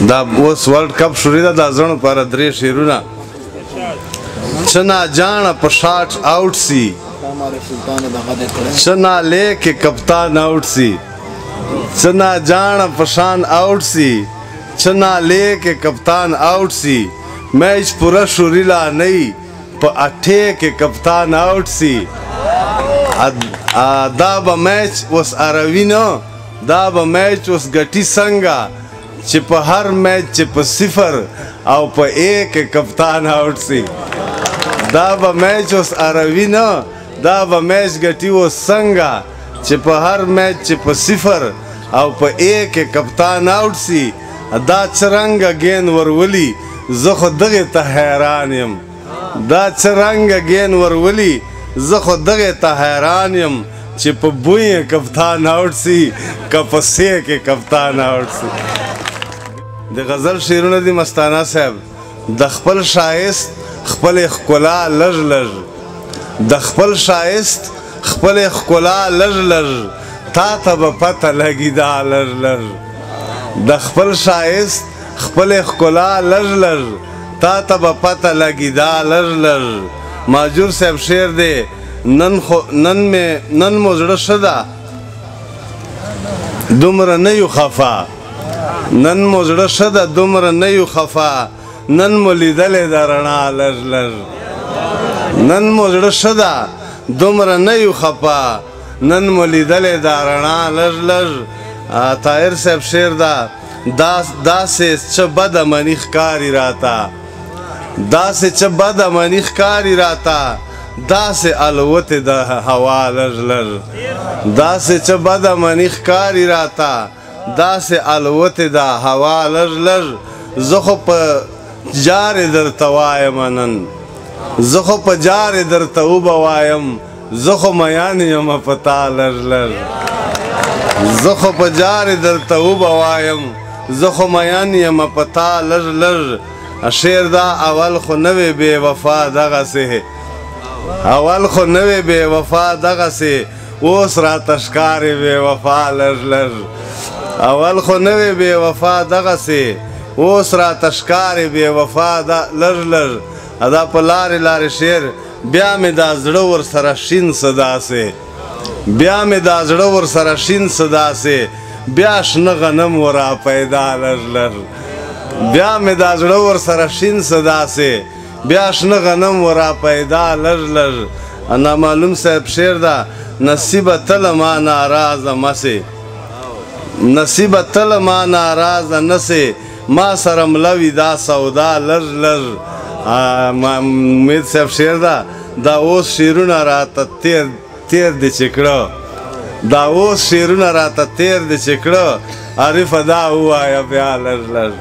دا اوس ورلډ کپ شروع ده دا زړو پر درې شیرونه چنا جان په شاٹ آؤٹ سی چنا لے کے کپتان آؤٹ سی چنا جان پشان آؤٹ سی چنا لے کے کپتان آؤٹ سی میچ پورا شوریلا نہیں پا اٹھے کے کپتان آؤٹ سی دا با میچ وس اروینو دا با میچ وس گٹی سنگا چی پا ہر میچ چی پا صفر او پا ایک کپتان آؤٹ سی دا با میچ وس اروینو دا با میچ گٹی وس سنگا چی پا ہر میچ چی پا صفر او پا ایک کپتان آؤٹ سی دا چرنگا گین ورولی زخو دغی تا حیرانیم دا چرنگا گین ورولی زخو دغی تا حیرانیم چی پا بوئی کپتان آؤٹ سی که پا سیک کپتان آؤٹ سی دی غزل شیرونه دی مستانه صاحب د خپل شایست خپل ښکلا لږ لږ د خپل شایست خپل ښکلا لږ لږ تا ته به پته لګي دا لږ لږ د خپل شایست خپل ښکلا لږ لږ تا ته به پته لګي دا لږ لږ ماجور صاحب شعر دی نن مو زړه ښه ده دومره نه یو خفا نن مو زړه ښه ده دومره نه یو خفا نن مو لیدلې ده رڼا لږ لږ نن مو زړه ښه ده دومره نه یو خفا نن مو لیدلې ده رڼا لږ لږ طاهر صاحب شعر ده داسې څه بده مني ښکاري راته داسې څه بده مني ښکاري راته داسې الوتې ده هوا لږ لږ داسې څه بده مني ښکاري راته داسې الوتې ده هوا لږ لږ زه خو په جارې درته وایم نن زه خو په جارې درته وبه وایم زه خو میان یم په تا لږ لږ زه خو په جارې درته وبه وایم زه خو میان یم په تا لږ لږ شعر دا اول خو نوې بې وفا دغسې اول خو نوې بې وفا دغسې اوس راته ښکارې بې وفا لږ لږ اول خو نوې بې وفا دغسې اوس راته ښکارې بې وفا لږ لږ دا په لارې لارې شعر بیا مې دا زړه ورسره شین څه داسې بیا مې دا زړه ورسره شین څه داسې بیا شنه غنم ورا پیدا لږ لږ بیا مې دا زړه ورسره شین څه داسې بیا شنه غنم ورا پیدا لږ لږ نامعلوم صاحب شعر ده نصیبه تله ما ناراضه مسې نصیبه تله ما ناراضه نسې ما سره ملوي دا سودا لږ لږ امید صاحب شعر ده دا اوس شعرونه راته تیر دی چې کړه دا اوس شعرونه راته تیر دی چې کړه عارفه دا ووایه بیا لږ لږ